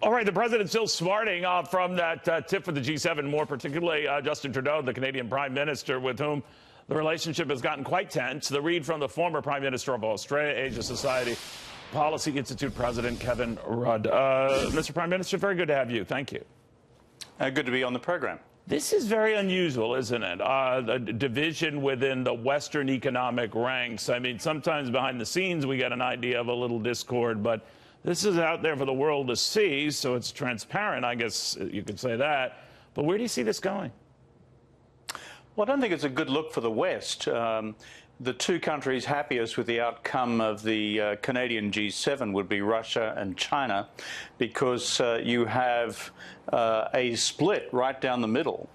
All right, the president's still smarting from that tip for the G7, more particularly Justin Trudeau, the Canadian Prime Minister, with whom the relationship has gotten quite tense. The read from the former Prime Minister of Australia, Asia Society Policy Institute President Kevin Rudd. Mr. Prime Minister, very good to have you. Thank you. Good to be on the program. This is very unusual, isn't it? The division within the Western economic ranks. I mean, sometimes behind the scenes we get an idea of a little discord, but this is out there for the world to see, so it's transparent, I guess you could say that. But where do you see this going? Well, I don't think it's a good look for the West. The two countries happiest with the outcome of the Canadian G7 would be Russia and China, because you have a split right down the middle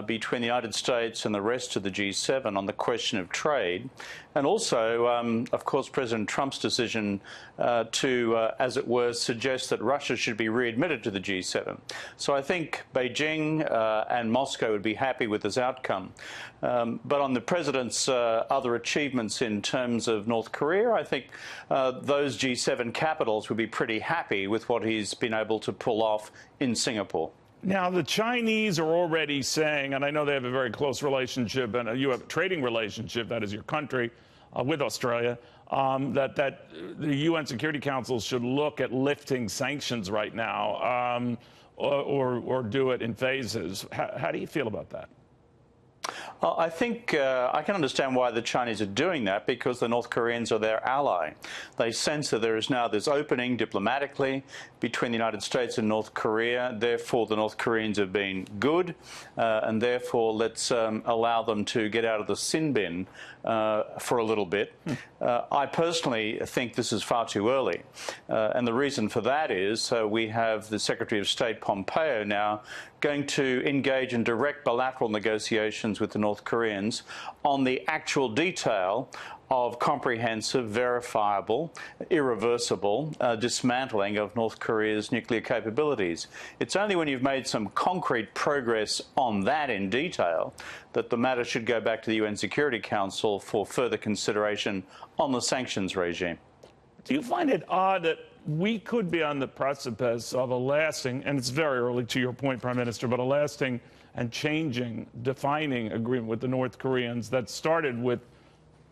between the United States and the rest of the G7 on the question of trade. And also, of course, President Trump's decision to, as it were, suggest that Russia should be readmitted to the G7. So I think Beijing and Moscow would be happy with this outcome. But on the president's other achievements in terms of North Korea, I think those G7 capitals would be pretty happy with what he's been able to pull off in Singapore. Now, the Chinese are already saying, and I know they have a very close relationship, and you have a trading relationship, that is your country, with Australia, that the UN Security Council should look at lifting sanctions right now, or do it in phases. How do you feel about that? I think I can understand why the Chinese are doing that, because the North Koreans are their ally. They sense that there is now this opening diplomatically between the United States and North Korea. Therefore, the North Koreans have been good, and therefore let's allow them to get out of the sin bin for a little bit. I personally think this is far too early. And the reason for that is we have the Secretary of State Pompeo now going to engage in direct bilateral negotiations with the North Koreans on the actual detail of comprehensive, verifiable, irreversible dismantling of North Korea's nuclear capabilities. It's only when you've made some concrete progress on that in detail that the matter should go back to the UN Security Council for further consideration on the sanctions regime. Do you find it odd that we could be on the precipice of a lasting, and it's very early to your point, Prime Minister, but a lasting and changing, defining agreement with the North Koreans that started with,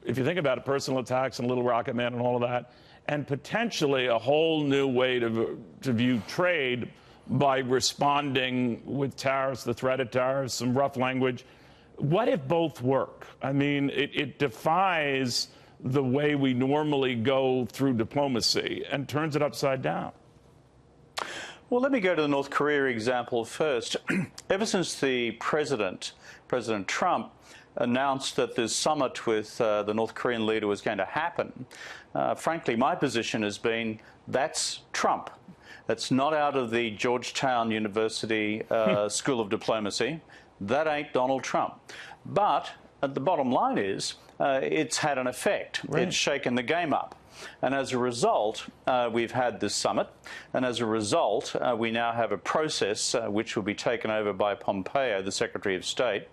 if you think about it, personal attacks and Little Rocket Man and all of that, and potentially a whole new way to view trade by responding with tariffs, the threat of tariffs, some rough language. What if both work? I mean, it defies the way we normally go through diplomacy and turns it upside down. Well, let me go to the North Korea example first. Ever since the President Trump, announced that this summit with the North Korean leader was going to happen, frankly, my position has been that's Trump. That's not out of the Georgetown University School of Diplomacy. That ain't Donald Trump. But the bottom line is it's had an effect. Right. It's shaken the game up. And as a result, we've had this summit, and as a result, we now have a process which will be taken over by Pompeo, the Secretary of State,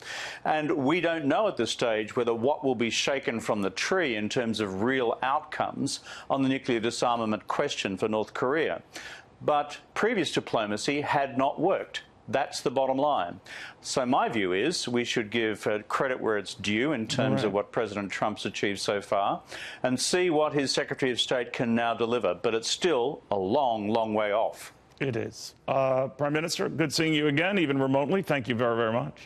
and we don't know at this stage whether what will be shaken from the tree in terms of real outcomes on the nuclear disarmament question for North Korea. But previous diplomacy had not worked. That's the bottom line. So my view is we should give credit where it's due in terms of what President Trump's achieved so far, and see what his Secretary of State can now deliver. But it's still a long, long way off. It is. Prime Minister, good seeing you again, even remotely. Thank you very, very much.